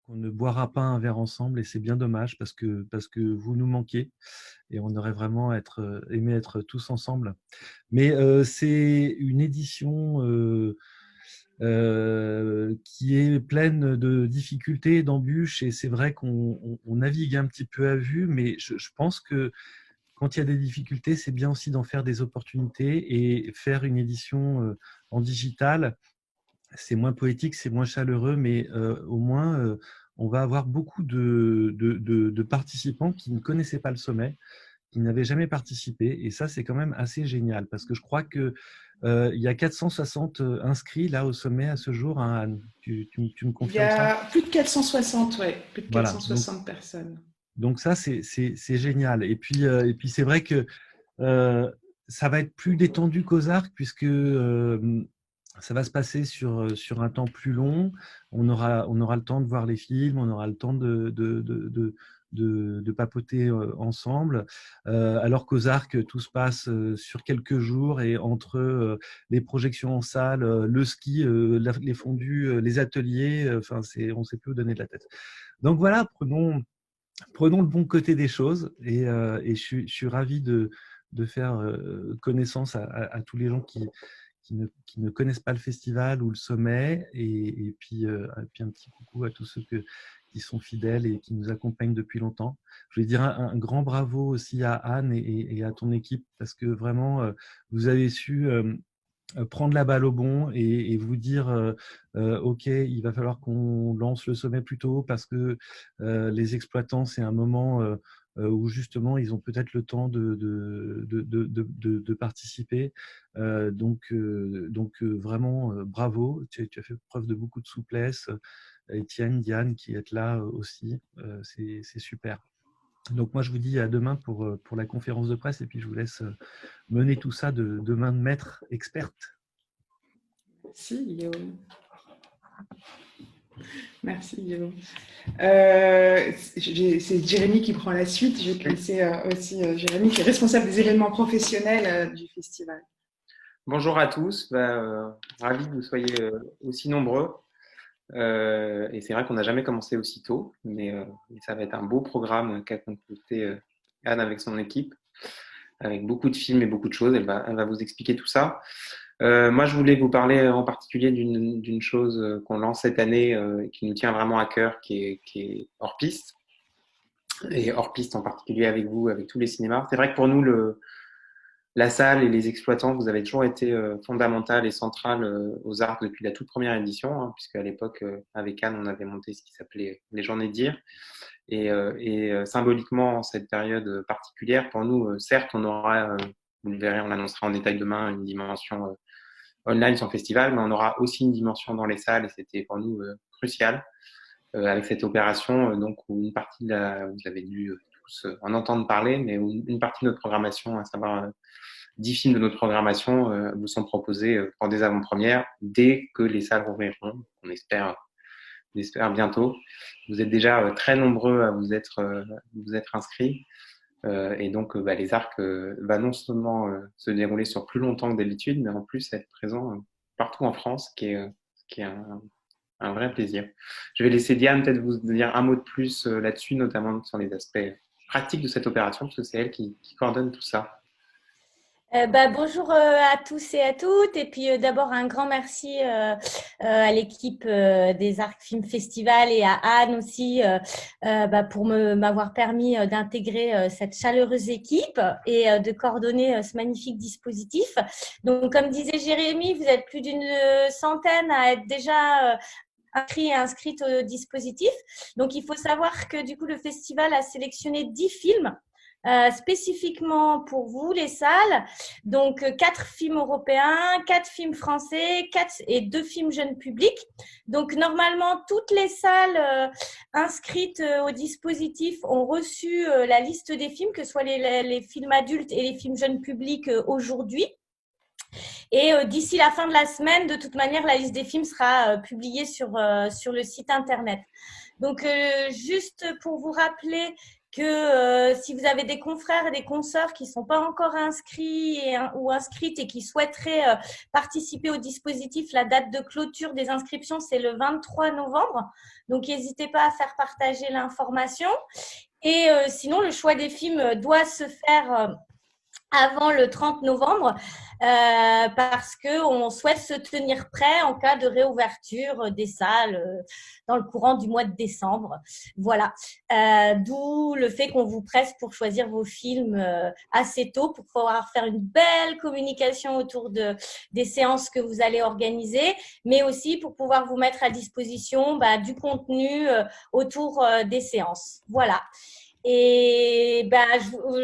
qu'on ne boira pas un verre ensemble et c'est bien dommage parce que vous nous manquez et on aurait vraiment aimé être tous ensemble. Mais c'est une édition qui est pleine de difficultés, d'embûches et c'est vrai qu'on navigue un petit peu à vue, mais je pense que quand il y a des difficultés, c'est bien aussi d'en faire des opportunités et faire une édition en digital. C'est moins poétique, c'est moins chaleureux, mais au moins, on va avoir beaucoup de participants qui ne connaissaient pas le sommet, qui n'avaient jamais participé. Et ça, c'est quand même assez génial parce que je crois qu'il y a 460 inscrits là au sommet à ce jour, hein, Anne. Tu me Il y confirmes ça? a plus de 460, ouais, plus de Voilà. Donc, 460 personnes. donc ça, c'est génial. Et puis c'est vrai que euh, ça va être plus détendu qu'aux Arcs puisque ça va se passer sur un temps plus long. On aura le temps de voir les films, on aura le temps de papoter ensemble. Alors qu'aux Arcs, tout se passe sur quelques jours et entre les projections en salle, le ski, les fondus, les ateliers, enfin, on ne sait plus où donner de la tête. Donc voilà, prenons le bon côté des choses et je suis ravi de faire connaissance à tous les gens qui ne connaissent pas le festival ou le sommet et puis un petit coucou à tous ceux qui sont fidèles et qui nous accompagnent depuis longtemps. Je vais dire un grand bravo aussi à Anne et à ton équipe parce que vraiment vous avez su prendre la balle au bon et vous dire OK, il va falloir qu'on lance le sommet plus tôt parce que les exploitants, c'est un moment où justement ils ont peut-être le temps de participer. Vraiment, bravo, tu as fait preuve de beaucoup de souplesse. Étienne, Diane qui est là aussi, c'est super. Donc moi je vous dis à demain pour la conférence de presse et puis je vous laisse mener tout ça de main de maître experte. Merci, Guillaume. Merci, Guillaume. C'est Jérémy qui prend la suite. Je vais te Oui. laisser aussi, Jérémy, qui est responsable des événements professionnels du festival. Bonjour à tous, ravi que vous soyez aussi nombreux. Et c'est vrai qu'on n'a jamais commencé aussi tôt, mais ça va être un beau programme qu'a concocté Anne avec son équipe, avec beaucoup de films et beaucoup de choses. Elle va vous expliquer tout ça. Moi, je voulais vous parler en particulier d'une chose qu'on lance cette année et qui nous tient vraiment à cœur, qui est hors piste. Et hors piste en particulier avec vous, avec tous les cinémas. C'est vrai que pour nous, la salle et les exploitants, vous avez toujours été fondamentales et centrales aux Arcs depuis la toute première édition, hein, puisque à l'époque, avec Anne, on avait monté ce qui s'appelait Les Journées de Dire. Et symboliquement, en cette période particulière, pour nous, certes, on aura, vous le verrez, on l'annoncera en détail demain, une dimension online sur le festival, mais on aura aussi une dimension dans les salles, et c'était pour nous crucial avec cette opération, donc où une partie vous avez dû tous en entendre parler, mais où une partie de notre programmation, à savoir 10 films de notre programmation vous sont proposés pour des avant-premières dès que les salles rouvriront. On espère bientôt. Vous êtes déjà très nombreux à vous être inscrits. Et donc, les arcs va non seulement se dérouler sur plus longtemps que d'habitude, mais en plus être présent partout en France, qui est un vrai plaisir. Je vais laisser Diane peut-être vous dire un mot de plus là-dessus, notamment sur les aspects pratiques de cette opération, parce que c'est elle qui coordonne tout ça. Bonjour à tous et à toutes. Et puis d'abord un grand merci à l'équipe des Arcs Film Festival et à Anne aussi pour m'avoir permis d'intégrer cette chaleureuse équipe et de coordonner ce magnifique dispositif. Donc comme disait Jérémy, vous êtes plus d'une centaine à être déjà inscrits et inscrites au dispositif. Donc il faut savoir que du coup le festival a sélectionné 10 films spécifiquement pour vous, les salles. Donc, 4 films européens, 4 films français, 4 et 2 films jeunes publics. Donc, normalement, toutes les salles inscrites au dispositif ont reçu la liste des films, que ce soit les films adultes et les films jeunes publics aujourd'hui. Et d'ici la fin de la semaine, de toute manière, la liste des films sera publiée sur le site internet. Donc, juste pour vous rappeler que si vous avez des confrères et des consoeurs qui ne sont pas encore inscrits ou inscrites et qui souhaiteraient participer au dispositif, la date de clôture des inscriptions, c'est le 23 novembre. Donc, n'hésitez pas à faire partager l'information. Et sinon, le choix des films doit se faire avant le 30 novembre parce qu'on souhaite se tenir prêt en cas de réouverture des salles dans le courant du mois de décembre. Voilà. D'où le fait qu'on vous presse pour choisir vos films assez tôt pour pouvoir faire une belle communication autour des séances que vous allez organiser, mais aussi pour pouvoir vous mettre à disposition du contenu autour des séances. Voilà. Et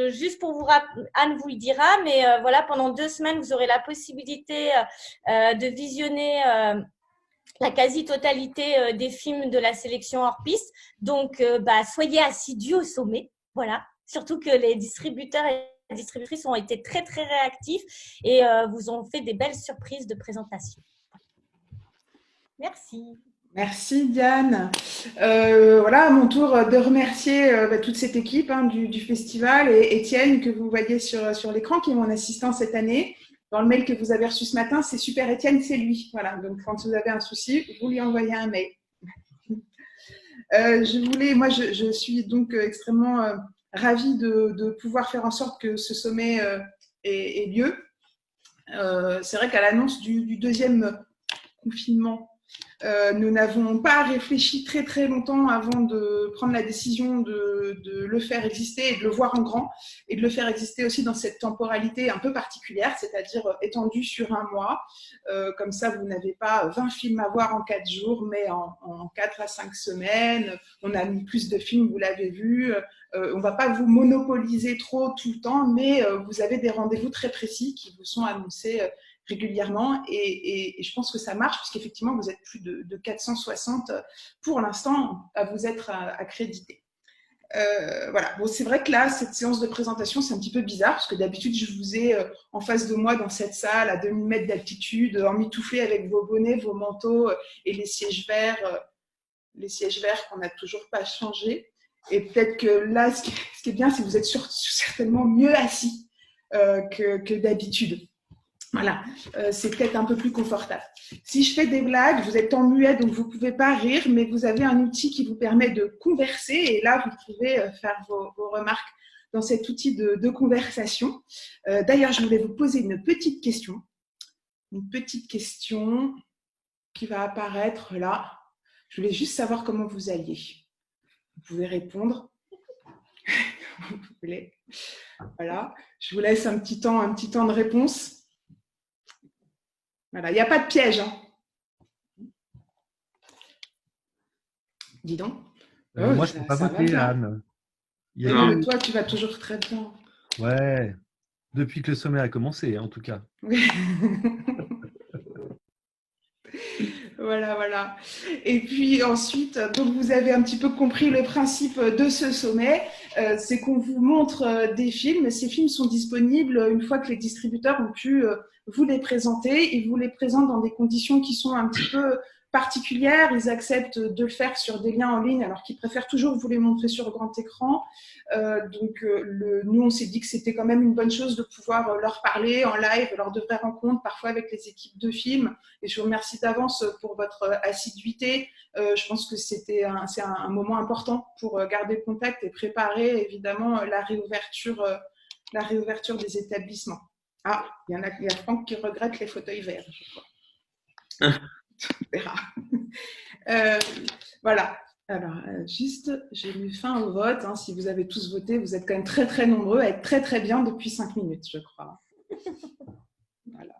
juste pour vous rappeler, Anne vous le dira, mais voilà, pendant 2 semaines, vous aurez la possibilité de visionner la quasi-totalité des films de la sélection hors piste. Donc, soyez assidus au sommet. Voilà. Surtout que les distributeurs et les distributrices ont été très, très réactifs et vous ont fait des belles surprises de présentation. Merci. Merci Diane. Voilà, à mon tour de remercier toute cette équipe du festival et Étienne que vous voyez sur l'écran, qui est mon assistant cette année. Dans le mail que vous avez reçu ce matin, c'est super Étienne, c'est lui. Voilà, donc quand vous avez un souci, vous lui envoyez un mail. Je suis donc extrêmement ravie de pouvoir faire en sorte que ce sommet ait lieu. C'est vrai qu'à l'annonce du deuxième confinement, nous n'avons pas réfléchi très très longtemps avant de prendre la décision de le faire exister et de le voir en grand et de le faire exister aussi dans cette temporalité un peu particulière, c'est-à-dire étendue sur un mois. Comme ça, vous n'avez pas 20 films à voir en 4 jours, mais en 4 à 5 semaines. On a mis plus de films, vous l'avez vu. On ne va pas vous monopoliser trop tout le temps, mais vous avez des rendez-vous très précis qui vous sont annoncés régulièrement et je pense que ça marche parce qu'effectivement vous êtes plus de 460 pour l'instant à vous être accrédités. Voilà. Bon, c'est vrai que là cette séance de présentation c'est un petit peu bizarre parce que d'habitude je vous ai en face de moi dans cette salle à 2000 mètres d'altitude, emmitouflé avec vos bonnets, vos manteaux et les sièges verts qu'on n'a toujours pas changé. Et peut-être que là ce qui est bien c'est que vous êtes certainement mieux assis que d'habitude. Voilà, c'est peut-être un peu plus confortable. Si je fais des blagues, vous êtes en muet, donc vous ne pouvez pas rire, mais vous avez un outil qui vous permet de converser. Et là, vous pouvez faire vos remarques dans cet outil de conversation. D'ailleurs, je voulais vous poser une petite question qui va apparaître là. Je voulais juste savoir comment vous alliez. Vous pouvez répondre. Vous voulez. Voilà, je vous laisse un petit temps de réponse. Voilà, il n'y a pas de piège. Dis donc. Moi, je ne peux pas voter, Anne. Toi, tu vas toujours très bien. Ouais, depuis que le sommet a commencé, en tout cas. Voilà. Et puis ensuite, donc vous avez un petit peu compris le principe de ce sommet, c'est qu'on vous montre des films. Ces films sont disponibles une fois que les distributeurs ont pu vous les présenter. Ils vous les présentent dans des conditions qui sont un petit peu particulières. Ils acceptent de le faire sur des liens en ligne alors qu'ils préfèrent toujours vous les montrer sur grand écran. Nous, on s'est dit que c'était quand même une bonne chose de pouvoir leur parler en live lors de vraies rencontres, parfois avec les équipes de films. Et je vous remercie d'avance pour votre assiduité. Je pense que c'est un moment important pour garder le contact et préparer évidemment la réouverture des établissements. Ah, il y a Franck qui regrette les fauteuils verts, je crois. On verra. Voilà. Alors, j'ai mis fin au vote. Si vous avez tous voté, vous êtes quand même très, très nombreux à être très, très bien depuis 5 minutes, je crois. Voilà.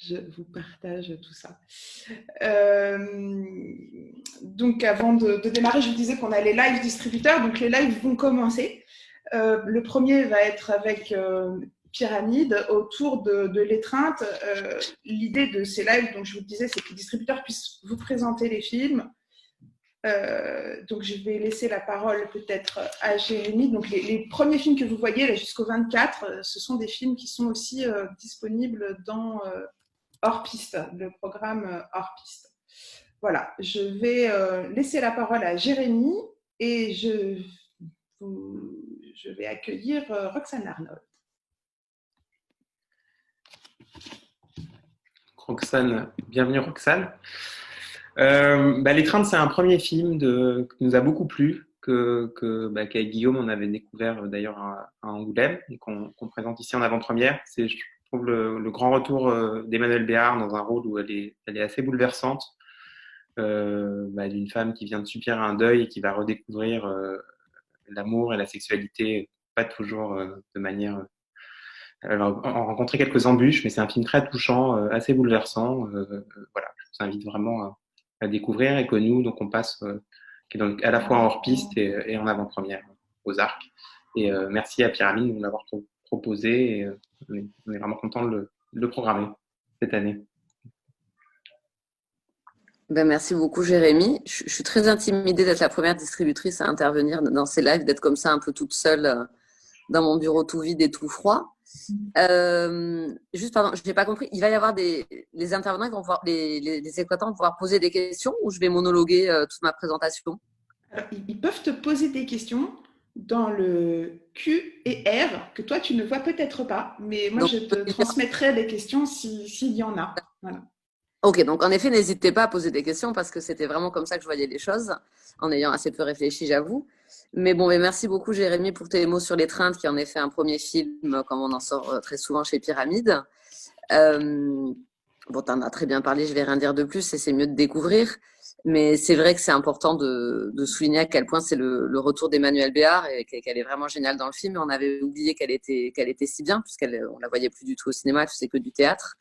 Je vous partage tout ça. Donc, avant de démarrer, je vous disais qu'on a les live distributeurs. Donc, les lives vont commencer. Le premier va être avec Pyramide autour de l'étreinte. L'idée de ces lives, donc je vous le disais, c'est que les distributeurs puissent vous présenter les films. Donc, je vais laisser la parole peut-être à Jérémy. Donc, les premiers films que vous voyez là jusqu'au 24, ce sont des films qui sont aussi disponibles dans Hors Piste, le programme Hors Piste. Voilà, je vais laisser la parole à Jérémy et je je vais accueillir Roxane Arnold. Roxane, bienvenue Roxane. L'étreinte, c'est un premier film qui nous a beaucoup plu, qu'avec Guillaume, on avait découvert d'ailleurs à Angoulême et qu'on présente ici en avant-première. C'est, je trouve, le grand retour d'Emmanuelle Béard dans un rôle où elle est assez bouleversante, d'une femme qui vient de subir un deuil et qui va redécouvrir l'amour et la sexualité, pas toujours de manière... Elle va rencontrer quelques embûches, mais c'est un film très touchant, assez bouleversant. Voilà, je vous invite vraiment à découvrir et que nous, donc on passe qui est donc à la fois en hors-piste et en avant-première aux Arcs. Et merci à Pyramide de nous l'avoir proposé. Et, on est vraiment content de le programmer cette année. Merci beaucoup, Jérémy. Je suis très intimidée d'être la première distributrice à intervenir dans ces lives, d'être comme ça un peu toute seule dans mon bureau tout vide et tout froid. Juste, pardon, je n'ai pas compris. Il va y avoir les intervenants, les exploitants vont pouvoir poser des questions ou je vais monologuer toute ma présentation? Alors, ils peuvent te poser des questions dans le Q et R que toi, tu ne vois peut-être pas, mais moi, donc, je te transmettrai les questions s'il y en a. Voilà. Ok, donc en effet, n'hésitez pas à poser des questions parce que c'était vraiment comme ça que je voyais les choses, en ayant assez peu réfléchi, j'avoue. Mais bon, merci beaucoup Jérémy pour tes mots sur l'étreinte, qui est en effet un premier film, comme on en sort très souvent chez Pyramide. Bon, tu en as très bien parlé, je vais rien dire de plus et c'est mieux de découvrir. Mais c'est vrai que c'est important de souligner à quel point c'est le retour d'Emmanuelle Béard et qu'elle est vraiment géniale dans le film. On avait oublié qu'elle était si bien, puisqu'on la voyait plus du tout au cinéma, elle faisait que du théâtre.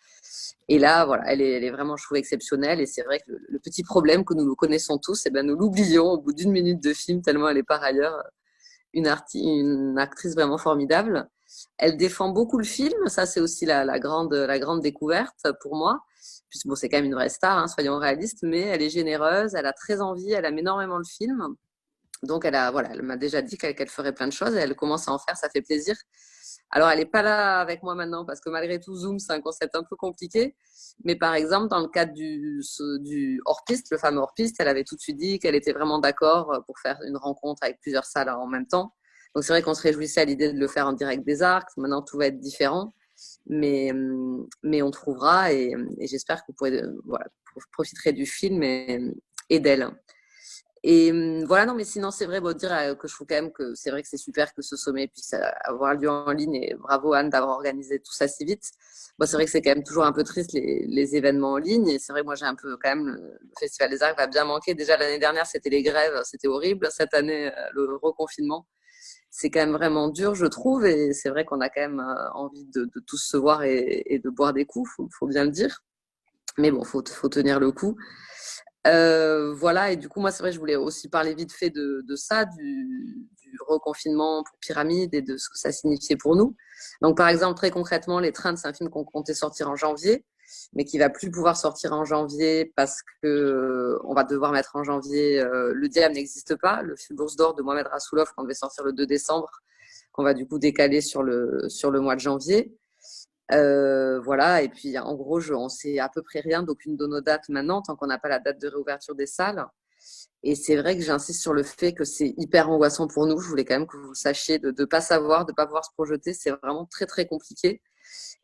Et là, voilà, elle est vraiment, je trouve, exceptionnelle. Et c'est vrai que le petit problème que nous connaissons tous, nous l'oublions au bout d'1 minute de film, tellement elle est par ailleurs une actrice vraiment formidable. Elle défend beaucoup le film. Ça, c'est aussi la grande découverte pour moi. Puisque bon, c'est quand même une vraie star, hein, soyons réalistes, mais elle est généreuse, elle a très envie, elle aime énormément le film. Donc, elle m'a déjà dit qu'elle ferait plein de choses et elle commence à en faire, ça fait plaisir. Alors, elle n'est pas là avec moi maintenant parce que malgré tout, Zoom, c'est un concept un peu compliqué. Mais par exemple, dans le cadre du hors-piste, le fameux hors-piste, elle avait tout de suite dit qu'elle était vraiment d'accord pour faire une rencontre avec plusieurs salles en même temps. Donc, c'est vrai qu'on se réjouissait à l'idée de le faire en direct des Arcs. Maintenant, tout va être différent. Mais on trouvera et j'espère que vous pourrez profiterez du film et d'elle. Et voilà, non, mais sinon, c'est vrai, dire que je trouve quand même que c'est vrai que c'est super que ce sommet puisse avoir lieu en ligne et bravo Anne d'avoir organisé tout ça si vite. Bon, c'est vrai que c'est quand même toujours un peu triste les événements en ligne et c'est vrai que moi j'ai un peu quand même le Festival des Arcs va bien manquer. Déjà l'année dernière, c'était les grèves, c'était horrible. Cette année, le reconfinement. C'est quand même vraiment dur, je trouve, et c'est vrai qu'on a quand même envie de tous se voir et de boire des coups, faut bien le dire. Mais bon, faut tenir le coup. Voilà, et du coup, moi, c'est vrai, je voulais aussi parler vite fait de ça, du reconfinement pour Pyramide et de ce que ça signifiait pour nous. Donc, par exemple, très concrètement, L'étreinte, c'est un film qu'on comptait sortir en janvier, mais qui va plus pouvoir sortir en janvier parce que on va devoir mettre en janvier Le Diable n'existe pas, le film Bourse d'Or de Mohamed Rassoulov qu'on devait sortir le 2 décembre, qu'on va du coup décaler sur le mois de janvier. Voilà, et puis en gros, on sait à peu près rien d'aucune de nos dates maintenant, tant qu'on n'a pas la date de réouverture des salles. Et c'est vrai que j'insiste sur le fait que c'est hyper angoissant pour nous. Je voulais quand même que vous le sachiez, de ne pas savoir, de ne pas pouvoir se projeter. C'est vraiment très, très compliqué.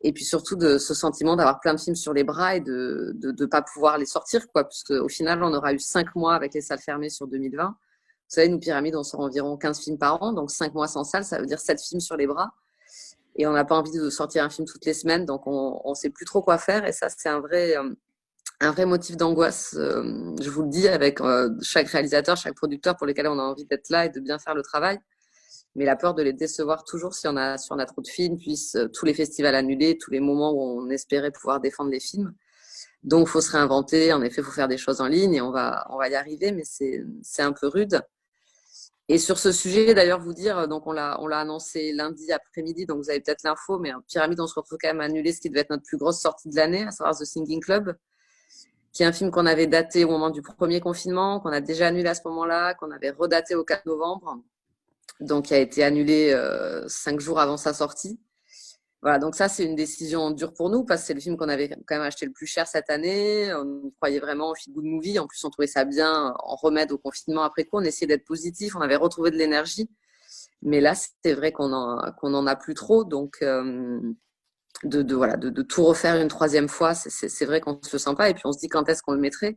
Et puis surtout de ce sentiment d'avoir plein de films sur les bras et de ne pas pouvoir les sortir, quoi. Puisque au final, on aura eu 5 mois avec les salles fermées sur 2020. Vous savez, nous, Pyramide, on sort environ 15 films par an. Donc 5 mois sans salle, ça veut dire 7 films sur les bras. Et on n'a pas envie de sortir un film toutes les semaines. Donc on ne sait plus trop quoi faire. Et ça, c'est un vrai motif d'angoisse, je vous le dis, avec chaque réalisateur, chaque producteur pour lesquels on a envie d'être là et de bien faire le travail. Mais la peur de les décevoir toujours si on a trop de films, puis tous les festivals annulés, tous les moments où on espérait pouvoir défendre les films. Donc, il faut se réinventer. En effet, il faut faire des choses en ligne et on va y arriver, mais c'est un peu rude. Et sur ce sujet, d'ailleurs, vous dire, donc on l'a annoncé lundi après-midi, donc vous avez peut-être l'info, mais en Pyramide, on se retrouve quand même à annuler ce qui devait être notre plus grosse sortie de l'année, à savoir The Singing Club, qui est un film qu'on avait daté au moment du premier confinement, qu'on a déjà annulé à ce moment-là, qu'on avait redaté au 4 novembre, donc qui a été annulé 5 jours avant sa sortie. Voilà, donc ça, c'est une décision dure pour nous, parce que c'est le film qu'on avait quand même acheté le plus cher cette année. On croyait vraiment au Feel Good Movie. En plus, on trouvait ça bien en remède au confinement après coup. On essayait d'être positif, on avait retrouvé de l'énergie. Mais là, c'est vrai qu'on en a plus trop. Donc, de tout refaire une troisième fois, c'est vrai qu'on ne se le sent pas. Et puis, on se dit quand est-ce qu'on le mettrait.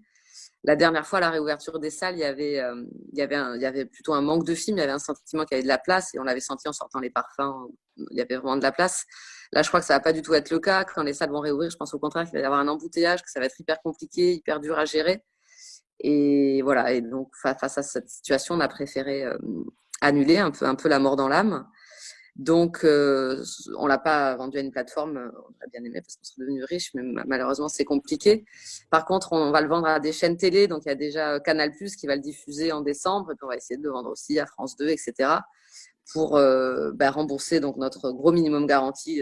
La dernière fois, à la réouverture des salles, il y avait plutôt un manque de films. Il y avait un sentiment qu'il y avait de la place et on l'avait senti en sortant les parfums. Il y avait vraiment de la place. Là, je crois que ça va pas du tout être le cas. Quand les salles vont réouvrir, je pense au contraire qu'il va y avoir un embouteillage, que ça va être hyper compliqué, hyper dur à gérer. Et voilà. Et donc, face à cette situation, on a préféré annuler un peu la mort dans l'âme. Donc, on l'a pas vendu à une plateforme. On aurait bien aimé parce qu'on serait devenu riche, mais malheureusement, c'est compliqué. Par contre, on va le vendre à des chaînes télé. Donc, il y a déjà Canal+ qui va le diffuser en décembre. Et puis, on va essayer de le vendre aussi à France 2, etc. pour rembourser donc notre gros minimum garantie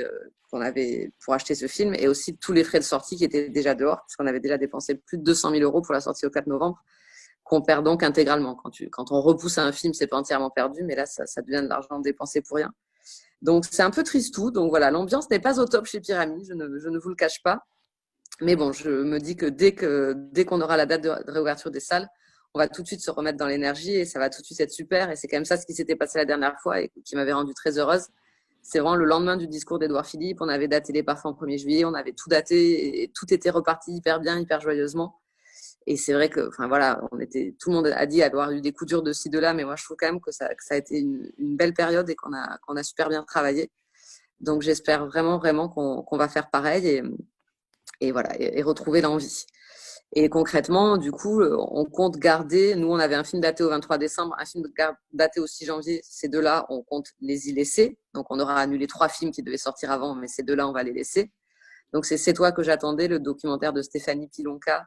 qu'on avait pour acheter ce film et aussi tous les frais de sortie qui étaient déjà dehors, puisqu'on avait déjà dépensé plus de 200 000 € pour la sortie au 4 novembre, qu'on perd donc intégralement. Quand on repousse un film, c'est pas entièrement perdu, mais là, ça devient de l'argent dépensé pour rien. Donc, c'est un peu tristou. Donc, voilà, l'ambiance n'est pas au top chez Pyramide, je ne vous le cache pas. Mais bon, je me dis que dès qu'on aura la date de réouverture des salles, on va tout de suite se remettre dans l'énergie et ça va tout de suite être super. Et c'est quand même ça ce qui s'était passé la dernière fois et qui m'avait rendue très heureuse. C'est vraiment le lendemain du discours d'Édouard Philippe. On avait daté les parfums au 1er juillet, on avait tout daté et tout était reparti hyper bien, hyper joyeusement. Et c'est vrai que, enfin voilà, tout le monde a dit avoir eu des coups durs de ci, de là, mais moi je trouve quand même que ça a été une belle période et qu'on a super bien travaillé. Donc j'espère vraiment, vraiment qu'on va faire pareil et voilà, et retrouver l'envie. Et concrètement, du coup, on compte garder, nous on avait un film daté au 23 décembre, un film daté au 6 janvier, ces deux-là, on compte les y laisser. Donc on aura annulé 3 films qui devaient sortir avant, mais ces deux-là, on va les laisser. Donc c'est toi que j'attendais, le documentaire de Stéphanie Pilonka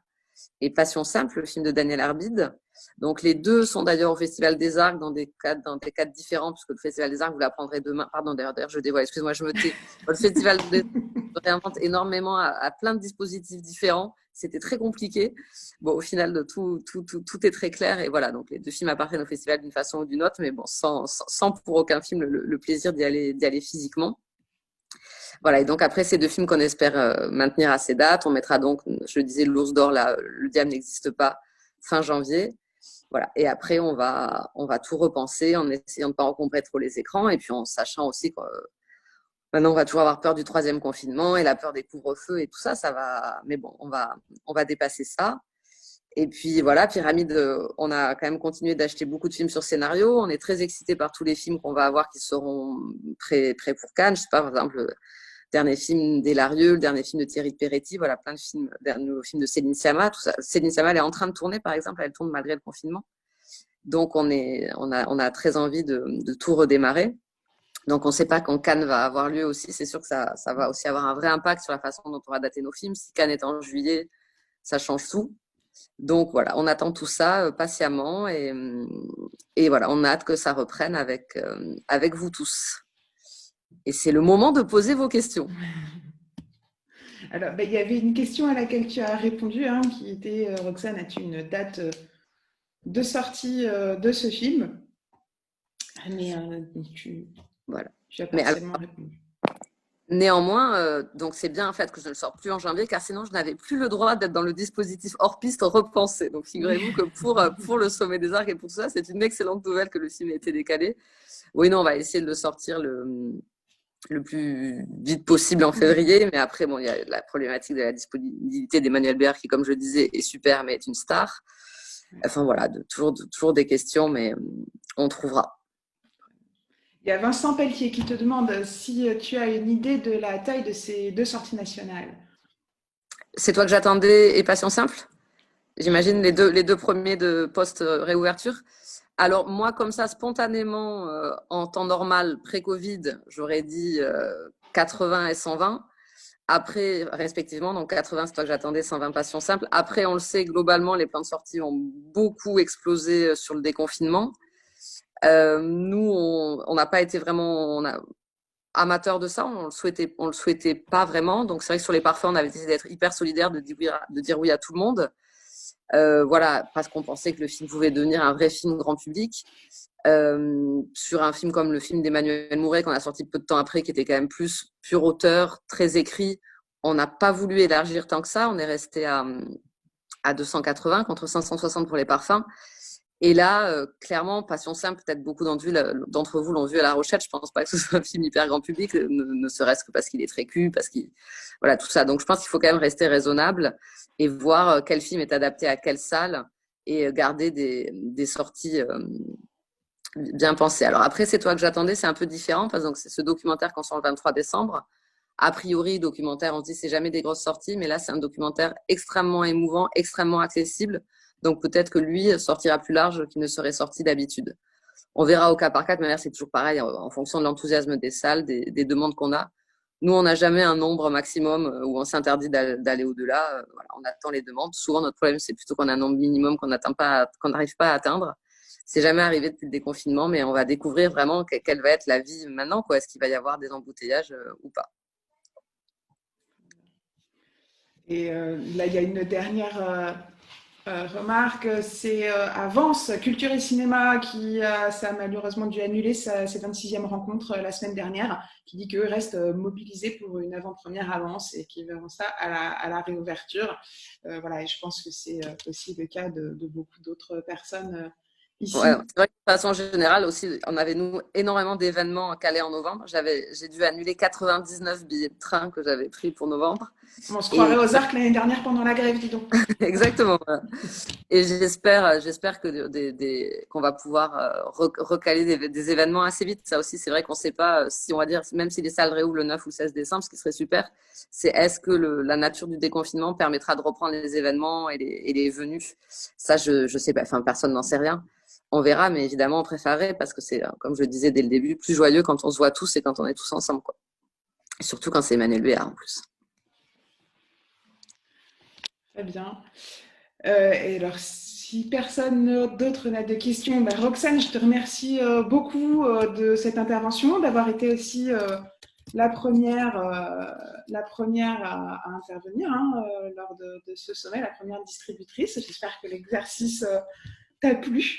et Passion simple, le film de Daniel Arbide. Donc les deux sont d'ailleurs au Festival des Arcs dans des cadres différents, puisque le Festival des Arcs, vous l'apprendrez demain. Pardon, d'ailleurs, je dévoile, excuse-moi, je me tais. Le Festival des Arcs réinvente énormément à plein de dispositifs différents. C'était très compliqué. Bon, au final, tout est très clair. Et voilà, donc les deux films appartiennent au festival d'une façon ou d'une autre, mais bon, sans pour aucun film le plaisir d'y aller physiquement. Voilà, et donc après ces deux films qu'on espère maintenir à ces dates, on mettra donc, je le disais, l'Ours d'Or, là, Le Diable n'existe pas, fin janvier. Voilà, et après on va tout repenser en essayant de ne pas encombrer trop les écrans et puis en sachant aussi que maintenant on va toujours avoir peur du 3e confinement et la peur des couvre-feux et tout ça, ça va. Mais bon, on va dépasser ça. Et puis voilà, Pyramide, on a quand même continué d'acheter beaucoup de films sur scénario. On est très excités par tous les films qu'on va avoir qui seront prêts pour Cannes. Je sais pas, par exemple, le dernier film d'Hilarieux, le dernier film de Thierry Peretti, voilà, plein de films, le nouveau film de Céline Sciamma, tout ça. Céline Sciamma, elle est en train de tourner, par exemple, elle tourne malgré le confinement. Donc on a très envie de tout redémarrer. Donc on ne sait pas quand Cannes va avoir lieu aussi. C'est sûr que ça va aussi avoir un vrai impact sur la façon dont on va dater nos films. Si Cannes est en juillet, ça change tout. Donc voilà, on attend tout ça patiemment et voilà, on a hâte que ça reprenne avec vous tous. Et c'est le moment de poser vos questions. Alors, il y avait une question à laquelle tu as répondu, hein, qui était, Roxane, as-tu une date de sortie de ce film? Mais tu as partiellement répondu. Néanmoins, donc c'est bien en fait que je ne le sors plus en janvier, car sinon je n'avais plus le droit d'être dans le dispositif hors piste repensé. Donc figurez-vous que pour le Sommet des Arcs et pour tout ça, c'est une excellente nouvelle que le film ait été décalé. Oui, non, on va essayer de le sortir le plus vite possible en février, mais après, bon, il y a la problématique de la disponibilité d'Emmanuel Béard qui, comme je le disais, est super, mais est une star. Enfin voilà, toujours des questions, mais on trouvera. Il y a Vincent Pelletier qui te demande si tu as une idée de la taille de ces 2 sorties nationales. C'est toi que j'attendais et Passion simple? J'imagine les deux premiers de post-réouverture. Alors moi, comme ça, spontanément, en temps normal, pré-Covid, j'aurais dit 80 et 120. Après, respectivement, donc 80, c'est toi que j'attendais, 120 Passion simple. Après, on le sait, globalement, les plans de sortie ont beaucoup explosé sur le déconfinement. Nous, on n'a pas été vraiment amateurs de ça, on le souhaitait pas vraiment. Donc c'est vrai que sur les parfums, on avait décidé d'être hyper solidaire, de dire oui à tout le monde. Voilà, parce qu'on pensait que le film pouvait devenir un vrai film grand public. Sur un film comme le film d'Emmanuel Mouret qu'on a sorti peu de temps après, qui était quand même plus pur auteur, très écrit, on n'a pas voulu élargir tant que ça. On est resté à 280 contre 560 pour les parfums. Et là, clairement, Passion simple, peut-être beaucoup d'entre vous l'ont vu à La Rochette. Je pense pas que ce soit un film hyper grand public, ne serait-ce que parce qu'il est très cul, voilà, tout ça. Donc, je pense qu'il faut quand même rester raisonnable et voir quel film est adapté à quelle salle et garder des sorties bien pensées. Alors après, C'est toi que j'attendais, c'est un peu différent parce que c'est ce documentaire qu'on sort le 23 décembre. A priori, documentaire, on se dit c'est jamais des grosses sorties, mais là, c'est un documentaire extrêmement émouvant, extrêmement accessible. Donc peut-être que lui sortira plus large qu'il ne serait sorti d'habitude. On verra au cas par cas, mais c'est toujours pareil, en fonction de l'enthousiasme des salles, des demandes qu'on a. Nous, on n'a jamais un nombre maximum où on s'interdit d'aller au-delà. Voilà, on attend les demandes. Souvent, notre problème, c'est plutôt qu'on a un nombre minimum qu'on n'arrive pas à atteindre. C'est jamais arrivé depuis le déconfinement, mais on va découvrir vraiment quelle va être la vie maintenant, quoi. Est-ce qu'il va y avoir des embouteillages ou pas? Et là, il y a une dernière remarque, c'est Avance, Culture et Cinéma, ça a malheureusement dû annuler ses 26e rencontres la semaine dernière, qui dit qu'eux restent mobilisés pour une avant-première Avance et qu'ils verront ça à la réouverture. Voilà, et je pense que c'est aussi le cas de beaucoup d'autres personnes ici. Ouais, c'est vrai que de façon générale aussi, on avait nous énormément d'événements calés en novembre. J'ai dû annuler 99 billets de train que j'avais pris pour novembre. On se croirait aux Arcs l'année dernière pendant la grève, dis donc. Exactement. Et j'espère qu'on va pouvoir recaler des événements assez vite. Ça aussi, c'est vrai qu'on ne sait pas si, on va dire, même si les salles réouvrent le 9 ou le 16 décembre, ce qui serait super, c'est est-ce que la nature du déconfinement permettra de reprendre les événements et les venues. Ça, je sais pas. Enfin, personne n'en sait rien. On verra, mais évidemment, on préférerait parce que c'est, comme je le disais dès le début, plus joyeux quand on se voit tous et quand on est tous ensemble, quoi. Et surtout quand c'est Emmanuel Béard en plus. Très bien. Et alors, si personne d'autre n'a de questions, Roxane, je te remercie beaucoup de cette intervention, d'avoir été aussi la première à intervenir lors de ce sommet, la première distributrice. J'espère que l'exercice t'a plu.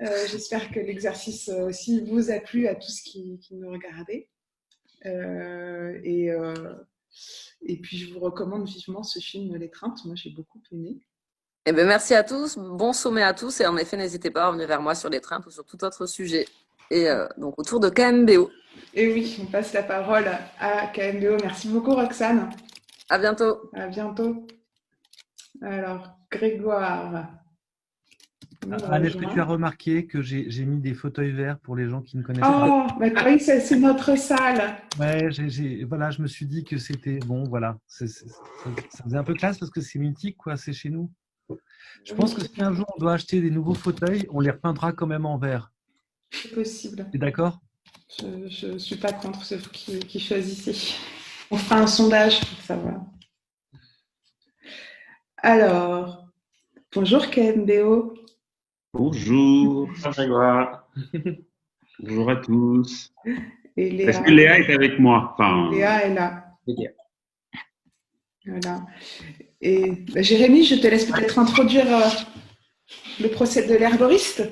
J'espère que l'exercice aussi vous a plu à tous qui nous regardez. Et puis, je vous recommande vivement ce film L'étreinte. Moi, j'ai beaucoup aimé. Eh bien, merci à tous. Bon sommet à tous. Et en effet, n'hésitez pas à revenir vers moi sur l'étreinte ou sur tout autre sujet. Et donc, autour de KMBO. Et oui, on passe la parole à KMBO. Merci beaucoup, Roxane. À bientôt. À bientôt. Alors, Grégoire. Anne, est-ce que tu as remarqué que j'ai mis des fauteuils verts pour les gens qui ne connaissent pas? Oh, oui, c'est notre salle. Ouais, voilà, je me suis dit que c'était bon, voilà. Ça faisait un peu classe parce que c'est mythique, quoi, c'est chez nous. Je pense que si un jour on doit acheter des nouveaux fauteuils, on les repeindra quand même en vert. C'est possible. Tu es d'accord? Je ne suis pas contre ceux qui choisissent. On fera un sondage pour savoir. Alors, bonjour KMBO. Bonjour. Bonjour Grégoire. Bonjour à tous. Et Léa. Est-ce que Léa est avec moi? Enfin, Léa est là. Léa. Voilà. Et Jérémy, je te laisse peut-être introduire le procès de l'herboriste.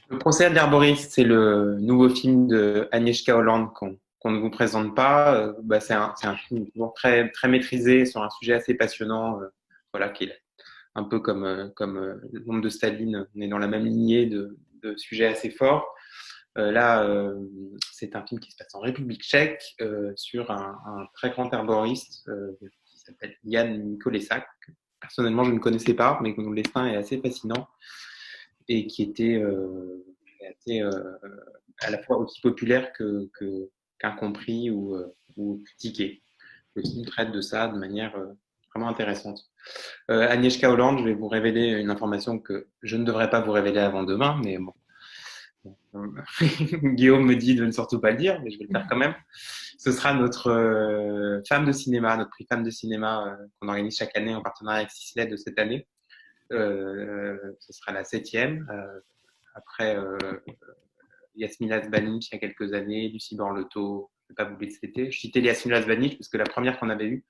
Le procès de l'herboriste, c'est le nouveau film de Agnieszka Holland qu'on ne vous présente pas. C'est un film toujours très, très maîtrisé sur un sujet assez passionnant, voilà, qui est un peu comme l'ombre de Staline. On est dans la même lignée de sujets assez forts. Là, c'est un film qui se passe en République tchèque sur un très grand herboriste qui s'appelle Jan Mikolajčák. Personnellement, je ne connaissais pas, mais dont le destin est assez fascinant et qui était à la fois aussi populaire qu'incompris ou critiqué. Le film traite de ça de manière vraiment intéressante. Agnieszka Holland, je vais vous révéler une information que je ne devrais pas vous révéler avant demain, mais bon. Guillaume me dit de ne surtout pas le dire, mais je vais le faire quand même. Ce sera notre femme de cinéma, notre prix femme de cinéma qu'on organise chaque année en partenariat avec Sisley de cette année. Ce sera la 7e. Après Yasmina Zbanic il y a quelques années, Lucie Borleto, je ne vais pas vous les citer. Je citais Yasmina Zbanic parce que la première qu'on avait eue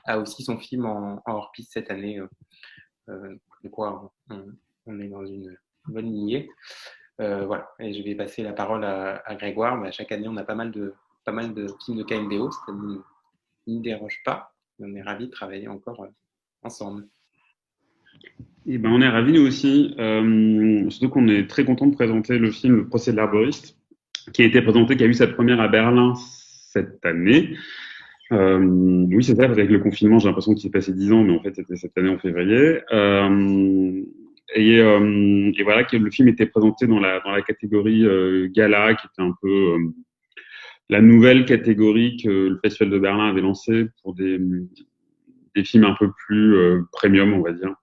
a aussi son film en hors-piste cette année. De quoi on est dans une bonne lignée. Voilà, et je vais passer la parole à Grégoire. Chaque année, on a pas mal de films de KMBO, ça ne déroge pas. On est ravis de travailler encore ensemble. Eh ben, on est ravis, nous aussi. Surtout qu'on est très content de présenter le film Le procès de l'arboriste, qui a été présenté, qui a eu sa première à Berlin cette année. Oui, c'est ça, avec le confinement, j'ai l'impression qu'il s'est passé 10 ans, mais en fait, c'était cette année en février. Et voilà, que le film était présenté dans la catégorie Gala, qui était un peu la nouvelle catégorie que le Festival de Berlin avait lancée pour des films un peu plus premium, on va dire.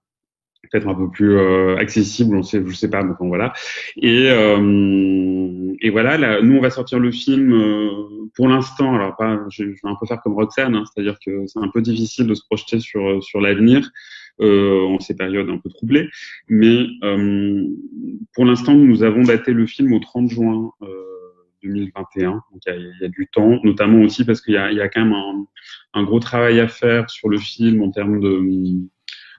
Peut-être un peu plus accessible, je sais pas, mais bon, voilà. Et voilà, là, nous on va sortir le film pour l'instant. Alors pas, je vais un peu faire comme Roxane, hein, c'est-à-dire que c'est un peu difficile de se projeter sur l'avenir en ces périodes un peu troublées. Mais pour l'instant, nous avons daté le film au 30 juin 2021. Donc il y a du temps, notamment aussi parce qu'il y a quand même un gros travail à faire sur le film en termes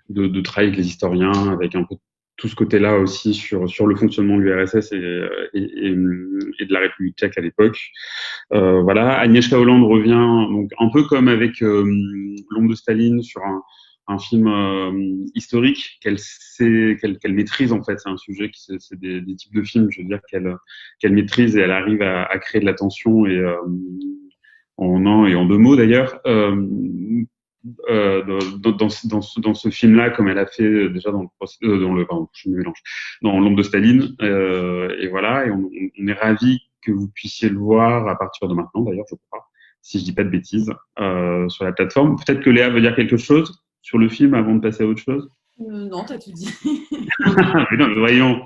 de travail avec les historiens, avec un peu tout ce côté-là aussi sur le fonctionnement de l'URSS et de la République tchèque à l'époque. Voilà, Agnieszka Holland revient donc un peu comme avec L'ombre de Staline sur un film historique qu'elle maîtrise en fait. C'est un sujet qui c'est des types de films, je veux dire qu'elle maîtrise et elle arrive à créer de la tension et en un et en deux mots d'ailleurs. Dans ce film-là, comme elle a fait déjà pardon, je me mélange, dans L'ombre de Staline, et voilà, et on est ravis que vous puissiez le voir à partir de maintenant, d'ailleurs, je crois, si je dis pas de bêtises, sur la plateforme. Peut-être que Léa veut dire quelque chose sur le film avant de passer à autre chose. Non, t'as tout dit. Mais non, mais voyons.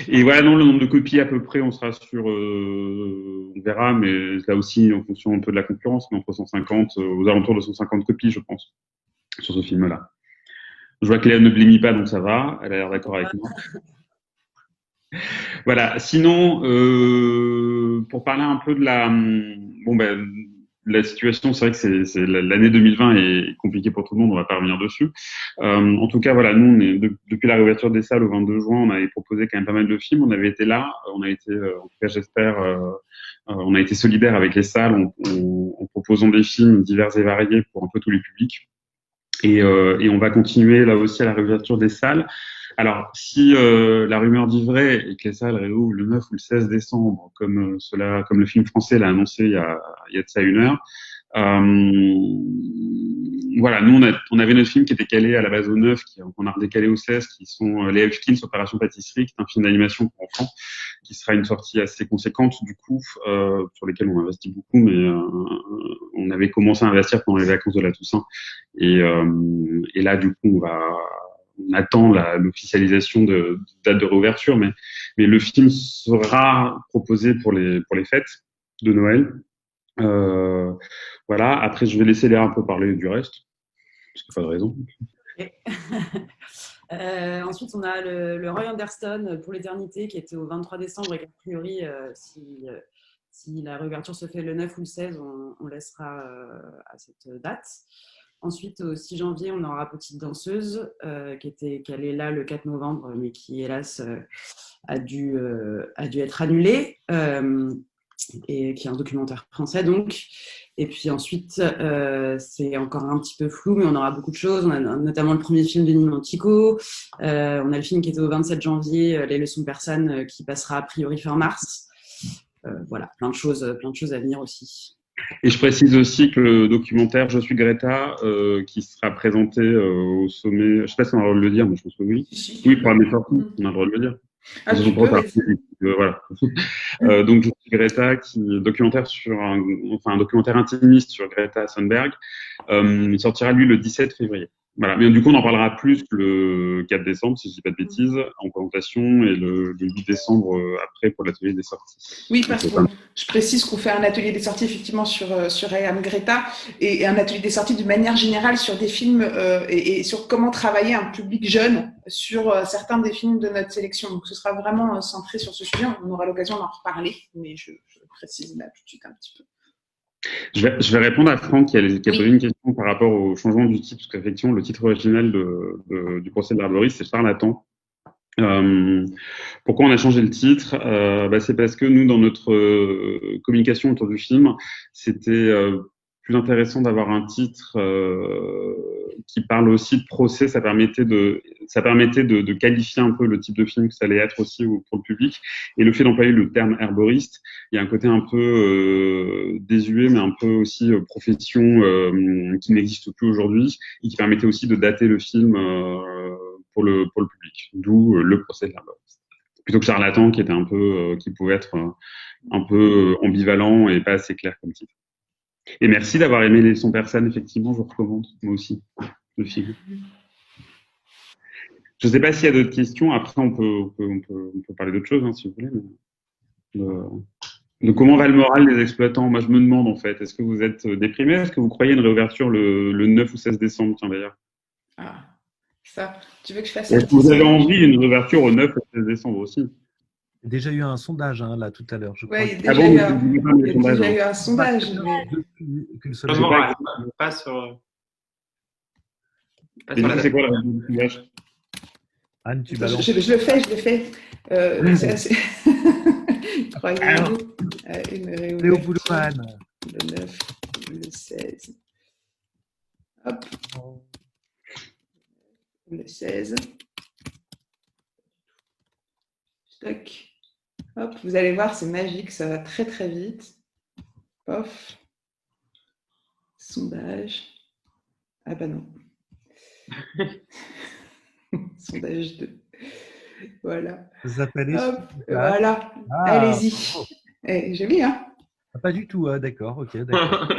Et voilà, non, le nombre de copies à peu près, on sera sur, on verra, mais là aussi en fonction un peu de la concurrence, mais entre 150, aux alentours de 150 copies, je pense, sur ce film-là. Je vois que Léa ne blémit pas, donc ça va, elle a l'air d'accord avec moi. Voilà, sinon, pour parler un peu de la situation, c'est vrai que l'année 2020 est compliquée pour tout le monde, on va pas revenir dessus. En tout cas, voilà, nous, depuis la réouverture des salles au 22 juin, on avait proposé quand même pas mal de films. On avait été là, on a été, en tout cas, j'espère, on a été solidaires avec les salles en proposant des films divers et variés pour un peu tous les publics. Et on va continuer là aussi à la réouverture des salles. Alors, si la rumeur dit vrai et que les salles réouvrent le 9 ou le 16 décembre, comme le film français l'a annoncé il y a de ça 1 heure, voilà, nous on avait notre film qui était calé à la base au 9, qu'on a redécalé au 16, qui sont les Elfkins, Opération Pâtisserie, qui est un film d'animation pour enfants, qui sera une sortie assez conséquente du coup, sur lesquels on investit beaucoup, mais on avait commencé à investir pendant les vacances de la Toussaint, et là du coup on attend l'officialisation de date de réouverture, mais le film sera proposé pour les fêtes de Noël. Voilà. Après, je vais laisser Léa un peu parler du reste, parce qu'il n'y a pas de raison. Okay. Ensuite, on a le Roy Anderston pour l'éternité qui était au 23 décembre et qu'a priori, si la réouverture se fait le 9 ou le 16, on laissera à cette date. Ensuite, au 6 janvier, on aura Petite danseuse qui est là le 4 novembre, mais qui, hélas, a dû être annulée. Et qui est un documentaire français donc. Et puis ensuite, c'est encore un petit peu flou, mais on aura beaucoup de choses. On a notamment le premier film de Nino Tico. On a le film qui était au 27 janvier, Les leçons persanes, qui passera a priori fin mars. Voilà, plein de choses à venir aussi. Et je précise aussi que le documentaire Je suis Greta, qui sera présenté au sommet, je ne sais pas si on a le droit de le dire, mais je pense que oui. Oui, pour la sortie, on a le droit de le dire. Ah, voilà. Donc Je suis Greta, qui est documentaire un documentaire intimiste sur Greta Thunberg. Il sortira lui le 17 février. Voilà. Mais du coup, on en parlera plus le 4 décembre, si je dis pas de bêtises, en présentation, et le 8 décembre après pour l'atelier des sorties. Oui, parce que je précise qu'on fait un atelier des sorties effectivement sur I Am Greta et un atelier des sorties de manière générale sur des films et sur comment travailler un public jeune sur certains des films de notre sélection. Donc, ce sera vraiment centré sur ce sujet. On aura l'occasion d'en reparler, mais je précise là tout de suite un petit peu. Je vais répondre à Franck qui a posé une question par rapport au changement du titre, parce qu'effectivement, le titre original du procès de l'arboriste, c'est Charlatan. Pourquoi on a changé le titre? C'est parce que nous, dans notre communication autour du film, c'était plus intéressant d'avoir un titre qui parle aussi de procès. Ça permettait de qualifier un peu le type de film que ça allait être aussi pour le public. Et le fait d'employer le terme herboriste, il y a un côté un peu désuet, mais un peu aussi profession qui n'existe plus aujourd'hui et qui permettait aussi de dater le film pour le public. D'où le procès de l'herboriste. Plutôt que charlatan, qui était un peu, qui pouvait être un peu ambivalent et pas assez clair comme titre. Et merci d'avoir aimé Les Sons Personnes. Effectivement, je vous recommande, moi aussi, le film. Je ne sais pas s'il y a d'autres questions. Après, on peut parler d'autres choses, hein, si vous voulez. Mais de comment va le moral des exploitants? Moi, je me demande, en fait, est-ce que vous êtes déprimés? Est-ce que vous croyez une réouverture le 9 ou 16 décembre, tiens, d'ailleurs? Ah, ça. Tu veux que je fasse Est-ce que vous avez envie d'une réouverture au 9 ou 16 décembre aussi? Il y a déjà eu un sondage, hein, là, tout à l'heure, je crois. Oui, il y a déjà eu un sondage. Pas sur la date. C'est quoi la réponse du sondage? Anne, tu balances. Je le fais. C'est assez... Croyez-vous à une réouverture Anne. le 9, le 16. Hop. Le 16. Stock. Hop, vous allez voir, c'est magique, ça va très très vite. Pof. Sondage. Ah bah non. Sondage 2. Voilà. Ça s'appelle Hop, voilà. Allez-y. Eh, joli, hein? Pas du tout, hein, d'accord, ok, d'accord.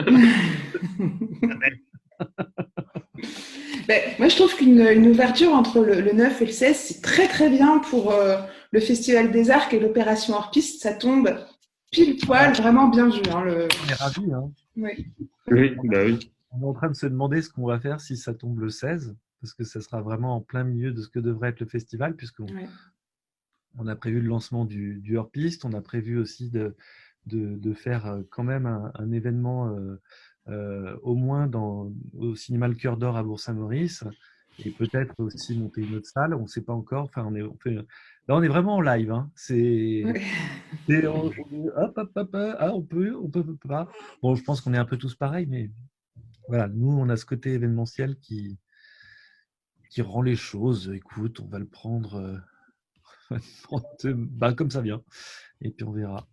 Moi, je trouve qu'une ouverture entre le 9 et le 16, c'est très très bien pour le Festival des Arcs et l'opération hors-piste. Ça tombe pile poil, vraiment bien vu. Hein, On est ravis. Hein. Oui. Oui, bah oui. On est en train de se demander ce qu'on va faire si ça tombe le 16, parce que ça sera vraiment en plein milieu de ce que devrait être le festival, puisqu'on on a prévu le lancement du hors-piste, on a prévu aussi de faire quand même un événement au moins au cinéma Le Cœur d'Or à Bourg-Saint-Maurice, et peut-être aussi monter une autre salle, on ne sait pas encore. Enfin, là, on est vraiment en live. Hein. On peut pas. Bon, je pense qu'on est un peu tous pareils, mais voilà, nous, on a ce côté événementiel qui rend les choses. Écoute, on va le prendre comme ça vient, et puis on verra.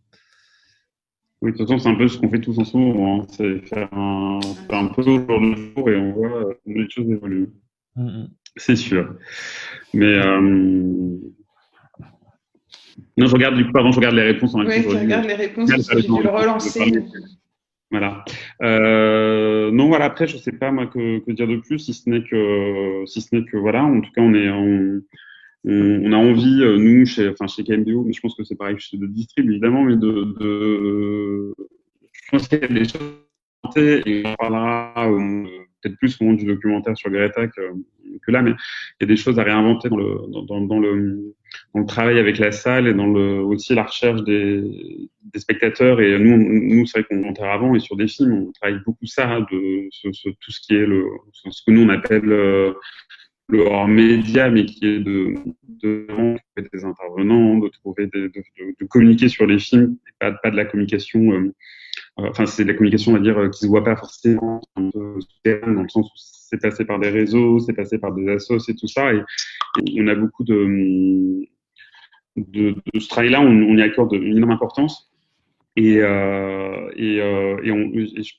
Oui, de toute façon, c'est un peu ce qu'on fait tous en ce moment. Hein. C'est faire un peu au jour le jour et on voit les choses évoluer. C'est sûr. Mais non, je regarde les réponses en même temps. Oui, je regarde les réponses parce que j'ai dû le relancer. Voilà. Non, voilà. Après, je sais pas moi que dire de plus, si ce n'est que voilà. En tout cas, on a envie, nous, chez KMBO, mais je pense que c'est pareil chez de Distrib, évidemment, mais je pense qu'il y a des choses à inventer, et on parlera peut-être plus au moment du documentaire sur Greta que là, mais il y a des choses à réinventer dans le travail avec la salle et aussi la recherche des spectateurs. Et nous, c'est vrai qu'on montait avant, et sur des films, on travaille beaucoup ça, tout ce qui est ce que nous on appelle le hors média, mais qui est de trouver des intervenants, de communiquer sur les films, et pas de la communication. Enfin, c'est de la communication, on va dire, qui se voit pas forcément, un peu souterraine, dans le sens où c'est passé par des réseaux, c'est passé par des assos et tout ça, et on a beaucoup de ce travail-là, on y accorde une énorme importance. Et je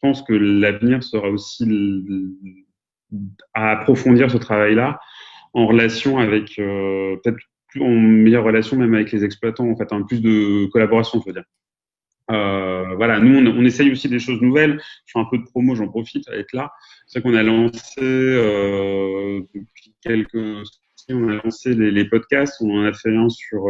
pense que l'avenir sera aussi à approfondir ce travail-là en relation avec, peut-être en meilleure relation même avec les exploitants, en fait, plus de collaboration, je veux dire. Voilà, nous, on essaye aussi des choses nouvelles. Je fais un peu de promo, j'en profite à être là. C'est vrai qu'on a lancé depuis on a lancé les podcasts. On en a fait un sur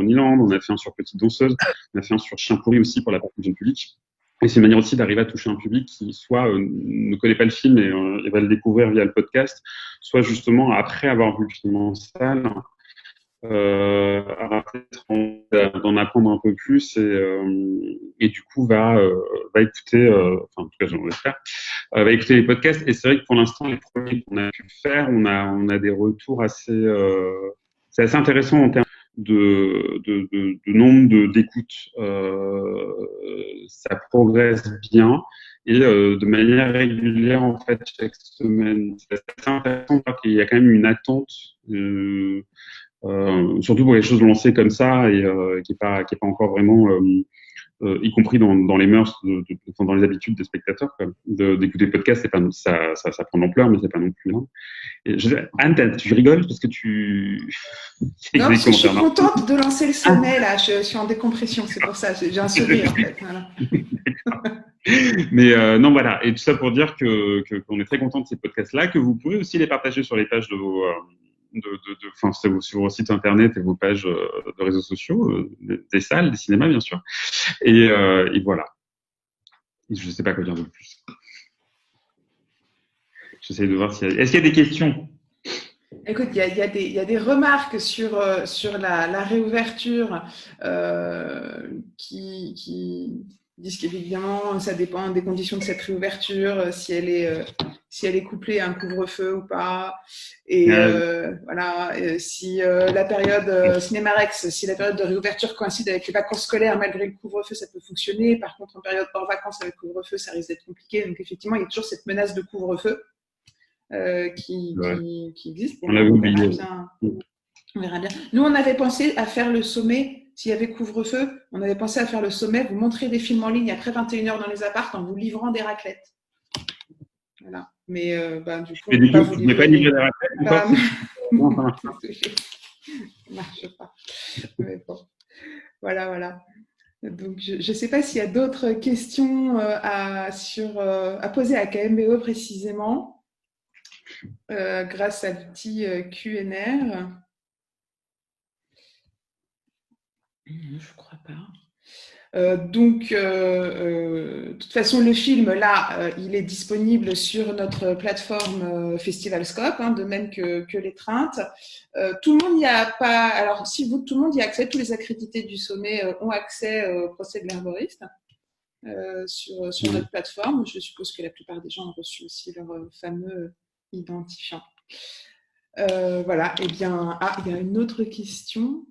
Niland, on a fait un sur Petite Danseuse, on a fait un sur Chien pourri aussi pour la partie du public. Et c'est une manière aussi d'arriver à toucher un public qui soit ne connaît pas le film et va le découvrir via le podcast, soit justement après avoir vu le film en salle, d'en apprendre un peu plus et du coup va écouter, en tout cas j'en espère, va écouter les podcasts. Et c'est vrai que pour l'instant les premiers qu'on a pu faire, on a des retours c'est assez intéressant en termes de nombre d'écoutes. Ça progresse bien et de manière régulière en fait chaque semaine. C'est assez intéressant parce qu'il y a quand même une attente, surtout pour les choses lancées comme ça et qui est pas encore vraiment y compris dans les mœurs, enfin, dans les habitudes des spectateurs, quoi. D'écouter podcast, c'est pas ça prend de l'ampleur, mais c'est pas non plus. Hein. Et Anne, tu rigoles parce que tu. Non, parce que je suis contente de lancer le sommet là. Je suis en décompression, c'est pour ça. J'ai un sourire en fait. Voilà. Mais non, voilà. Et tout ça pour dire qu'on est très content de ces podcasts-là, que vous pouvez aussi les partager sur les pages de vos. Enfin, sur vos sites internet et vos pages de réseaux sociaux, des salles, des cinémas, bien sûr. Et voilà. Je ne sais pas quoi dire de plus. J'essaie de voir s'il y a... Est-ce qu'il y a des questions? Écoute, il y a des remarques sur la réouverture qui disent qu'évidemment, ça dépend des conditions de cette réouverture, si elle est couplée à un couvre-feu ou pas. Et voilà, si la période Cinémarex, si la période de réouverture coïncide avec les vacances scolaires, malgré le couvre-feu, ça peut fonctionner. Par contre, en période hors vacances avec couvre-feu, ça risque d'être compliqué. Donc, effectivement, il y a toujours cette menace de couvre-feu qui existe. On l'avait oublié. On verra bien. Nous, on avait pensé à faire le sommet. S'il y avait couvre-feu, on avait pensé à faire le sommet, vous montrer des films en ligne après 21h dans les apparts en vous livrant des raclettes. Voilà. Mais du coup, on ne peut vous pas livrer des raclettes encore ça marche pas. Mais bon. Voilà. Donc, je ne sais pas s'il y a d'autres questions à poser à KMBO précisément, grâce à l'outil QNR. Je crois pas. De toute façon, le film, là, il est disponible sur notre plateforme Festivalscope, hein, de même que l'étreinte. Tout le monde n'y a pas... Alors, tout le monde y a accès, tous les accrédités du sommet ont accès au procès de l'herboriste sur notre plateforme. Je suppose que la plupart des gens ont reçu aussi leur fameux identifiant. Voilà, eh bien... Ah, il y a une autre question.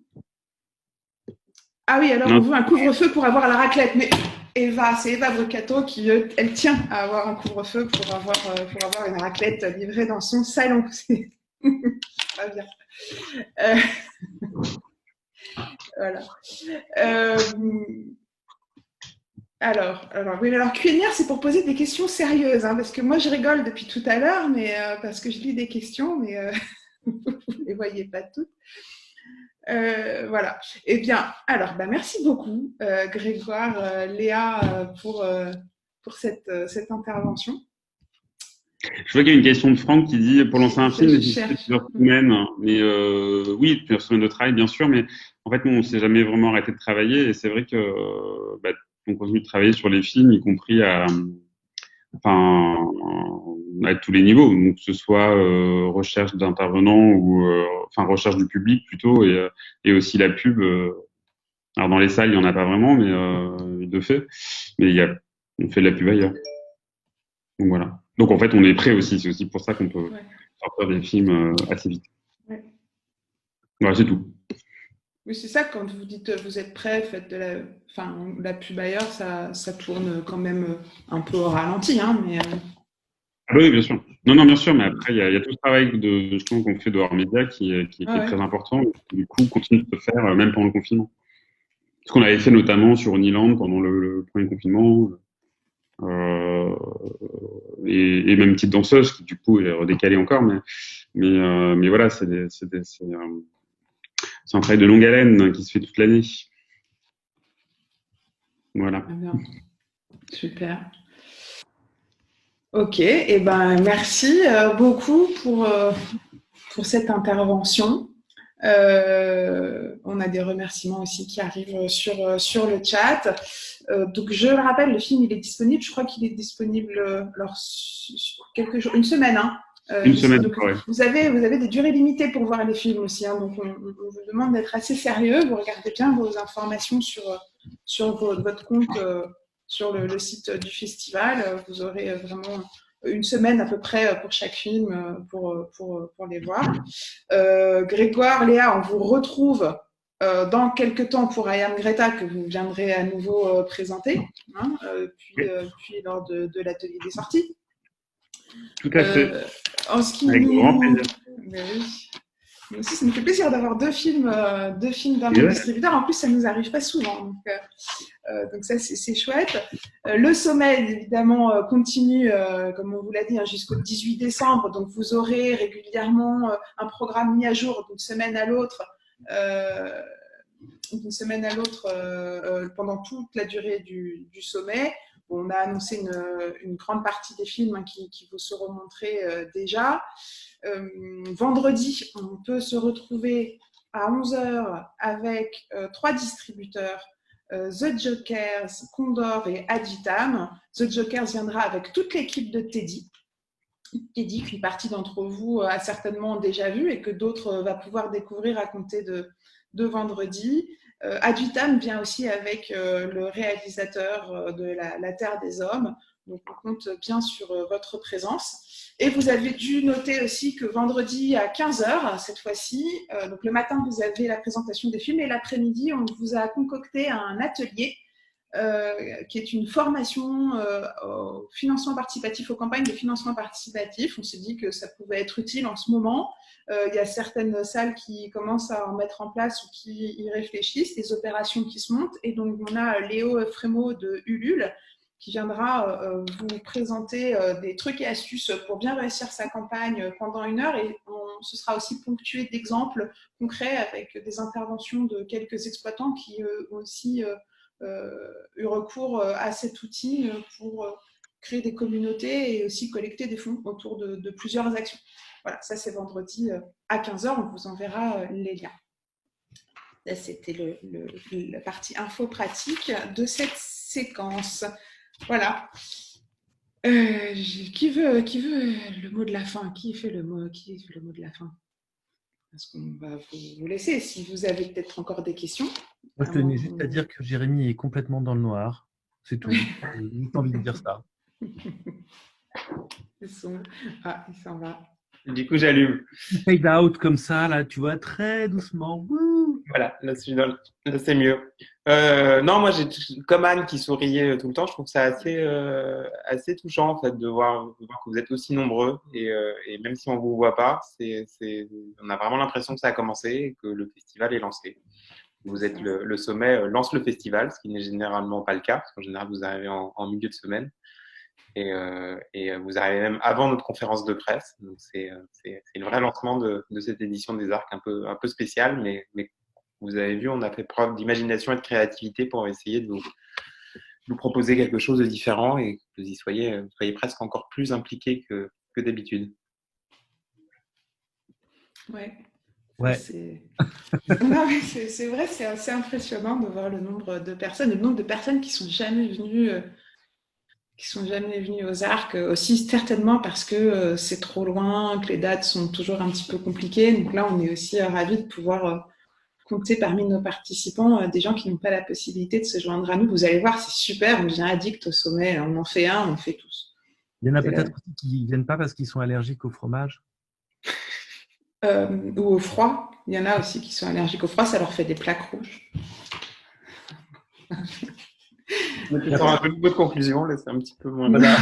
Ah oui, alors on veut un couvre-feu pour avoir la raclette. Mais c'est Eva Brocato qui, elle tient à avoir un couvre-feu pour avoir une raclette livrée dans son salon. C'est pas bien. Voilà. Alors QNR, c'est pour poser des questions sérieuses, hein, parce que moi je rigole depuis tout à l'heure, mais parce que je lis des questions, mais vous ne les voyez pas toutes. Voilà. Eh bien, alors, merci beaucoup, Grégoire, Léa, pour cette intervention. Je vois qu'il y a une question de Franck qui dit pour lancer un film, nécessite plusieurs semaines. Mais oui, plusieurs semaines de travail, bien sûr. Mais en fait, nous, on ne s'est jamais vraiment arrêté de travailler. Et c'est vrai que on continue de travailler sur les films, y compris à tous les niveaux, donc que ce soit recherche d'intervenants ou recherche du public plutôt, et aussi la pub. Alors dans les salles, il y en a pas vraiment, mais de fait, mais on fait de la pub ailleurs. Donc voilà. Donc en fait, on est prêt aussi. C'est aussi pour ça qu'on peut sortir des films assez vite. Ouais. Voilà, c'est tout. Oui, c'est ça. Quand vous dites vous êtes prêt, faites la pub ailleurs, ça tourne quand même un peu au ralenti, hein, mais. Ah oui, bien sûr. Non, bien sûr, mais après, il y a tout ce travail justement qu'on fait de hors média qui est très important. Et du coup, continue de se faire même pendant le confinement. Ce qu'on avait fait notamment sur Uniland pendant le premier confinement. Et même Petite Danseuse, qui du coup est redécalée encore. Mais voilà, c'est un travail de longue haleine qui se fait toute l'année. Voilà. Super. Ok, et merci beaucoup pour cette intervention. On a des remerciements aussi qui arrivent sur le chat. Donc je le rappelle, le film il est disponible. Je crois qu'il est disponible quelques jours, une semaine. Hein. Une semaine. Donc, ouais. Vous avez des durées limitées pour voir les films aussi. Hein, donc on vous demande d'être assez sérieux. Vous regardez bien vos informations sur votre compte. Sur le site du festival, vous aurez vraiment une semaine à peu près pour chaque film pour les voir. Grégoire, Léa, on vous retrouve dans quelques temps pour I Am Greta, que vous viendrez à nouveau présenter, hein, puis lors de l'atelier des sorties. Tout à fait. En ce qui Avec grand plaisir. Mais oui. Moi aussi, ça me fait plaisir d'avoir deux films d'un même Ouais. distributeur. En plus, ça nous arrive pas souvent. Donc ça, c'est chouette. Le sommet, évidemment, continue, comme on vous l'a dit, hein, jusqu'au 18 décembre. Donc, vous aurez régulièrement un programme mis à jour d'une semaine à l'autre. Pendant toute la durée du sommet. On a annoncé une grande partie des films, hein, qui vous seront montrés déjà. Vendredi, on peut se retrouver à 11h avec 3 distributeurs, The Jokers, Condor et Advitam. The Jokers viendra avec toute l'équipe de Teddy. Teddy, qu'une partie d'entre vous a certainement déjà vu et que d'autres va pouvoir découvrir à compter de vendredi. Advitam vient aussi avec le réalisateur de La Terre des Hommes. Donc, on compte bien sur votre présence. Et vous avez dû noter aussi que vendredi à 15h, cette fois-ci, donc le matin, vous avez la présentation des films et l'après-midi, on vous a concocté un atelier qui est une formation au financement participatif, aux campagnes de financement participatif. On s'est dit que ça pouvait être utile en ce moment. Il y a certaines salles qui commencent à en mettre en place ou qui y réfléchissent, des opérations qui se montent. Et donc, on a Léo Frémaux de Ulule qui viendra vous présenter des trucs et astuces pour bien réussir sa campagne pendant 1 heure. Et ce sera aussi ponctué d'exemples concrets avec des interventions de quelques exploitants qui ont aussi eu recours à cet outil pour créer des communautés et aussi collecter des fonds autour de plusieurs actions. Voilà, ça c'est vendredi à 15h, on vous enverra les liens. Là, c'était la partie info pratique de cette séquence. Voilà. Qui veut le mot de la fin? Qui fait le mot de la fin? Parce qu'on va vous laisser. Si vous avez peut-être encore des questions. Moi, je tenais juste à dire que Jérémy est complètement dans le noir. C'est tout. J'ai juste envie de dire ça. Ah, il s'en va. Du coup, j'allume. Fade out comme ça, là, tu vois, très doucement. Wouh. Voilà, là, c'est mieux. Non, moi, j'ai comme Anne qui souriait tout le temps, je trouve ça assez touchant en fait de voir que vous êtes aussi nombreux et même si on vous voit pas, on a vraiment l'impression que ça a commencé et que le festival est lancé. Vous êtes le sommet lance le festival, ce qui n'est généralement pas le cas, parce qu'en général vous arrivez en milieu de semaine et vous arrivez même avant notre conférence de presse. Donc c'est le vrai lancement de cette édition des Arcs un peu spéciale, mais vous avez vu, on a fait preuve d'imagination et de créativité pour essayer de vous proposer quelque chose de différent et que vous y soyez presque encore plus impliqués que d'habitude. Ouais. Ouais. C'est vrai, c'est assez impressionnant de voir le nombre de personnes qui sont jamais venues aux Arcs, aussi certainement parce que c'est trop loin, que les dates sont toujours un petit peu compliquées. Donc là, on est aussi ravis de pouvoir compter parmi nos participants des gens qui n'ont pas la possibilité de se joindre à nous. Vous allez voir, c'est super, on devient addict au sommet, on en fait un, on fait tous. Il y en a peut-être aussi qui ne viennent pas parce qu'ils sont allergiques au fromage. Ou au froid. Il y en a aussi qui sont allergiques au froid, ça leur fait des plaques rouges. On a un peu de conclusion, là, c'est un petit peu moins. Voilà.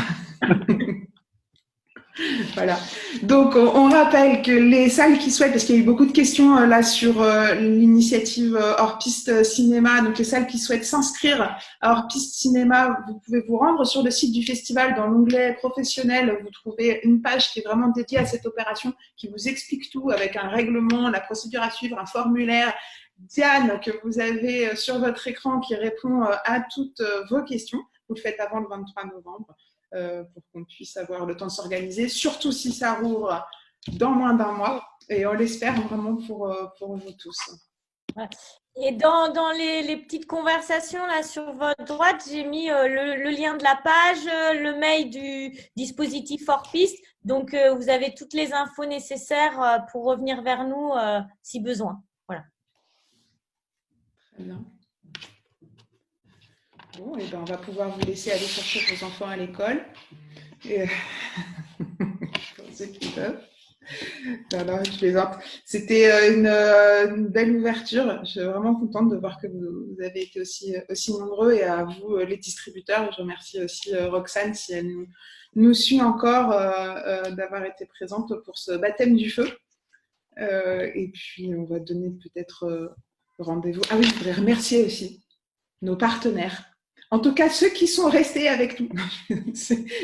Voilà. Donc, on rappelle que les salles qui souhaitent, parce qu'il y a eu beaucoup de questions là sur l'initiative Hors Piste Cinéma, donc les salles qui souhaitent s'inscrire à Hors Piste Cinéma, vous pouvez vous rendre sur le site du festival dans l'onglet professionnel. Vous trouvez une page qui est vraiment dédiée à cette opération, qui vous explique tout avec un règlement, la procédure à suivre, un formulaire. Diane, que vous avez sur votre écran, qui répond à toutes vos questions. Vous le faites avant le 23 novembre. Pour qu'on puisse avoir le temps de s'organiser, surtout si ça rouvre dans moins d'1 mois, et on l'espère vraiment pour vous tous. Et dans les petites conversations là sur votre droite, j'ai mis le lien de la page, le mail du dispositif Hors Piste, donc vous avez toutes les infos nécessaires pour revenir vers nous si besoin. Voilà. Très bien. Bon, et ben on va pouvoir vous laisser aller chercher vos enfants à l'école. Et... pour ceux qui peuvent. Non, non, je plaisante. C'était une belle ouverture. Je suis vraiment contente de voir que vous avez été aussi nombreux, et à vous, les distributeurs. Je remercie aussi Roxane, si elle nous suit encore, d'avoir été présente pour ce baptême du feu. Et puis, on va donner peut-être rendez-vous. Ah oui, je voudrais remercier aussi nos partenaires. En tout cas, ceux qui sont restés avec nous,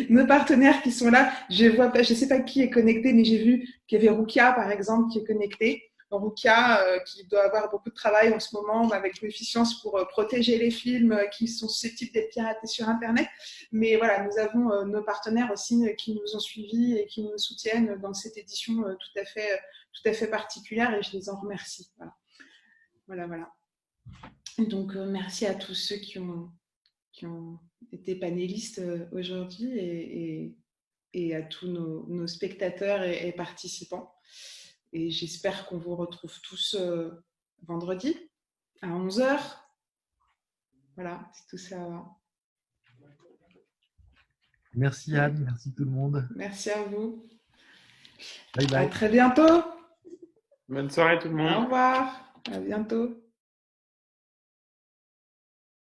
nos partenaires qui sont là. Je ne sais pas qui est connecté, mais j'ai vu qu'il y avait Rukia, par exemple, qui est connectée. Rukia, qui doit avoir beaucoup de travail en ce moment avec l'efficience pour protéger les films qui sont susceptibles d'être piratés sur Internet. Mais voilà, nous avons nos partenaires aussi qui nous ont suivis et qui nous soutiennent dans cette édition tout à fait particulière, et je les en remercie. Voilà. Donc, merci à tous ceux qui ont été panélistes aujourd'hui, et à tous nos spectateurs et participants. Et j'espère qu'on vous retrouve tous vendredi à 11h. Voilà, c'est tout ça. Merci Anne, merci tout le monde. Merci à vous. Bye bye. À très bientôt. Bonne soirée tout le monde. Au revoir. À bientôt.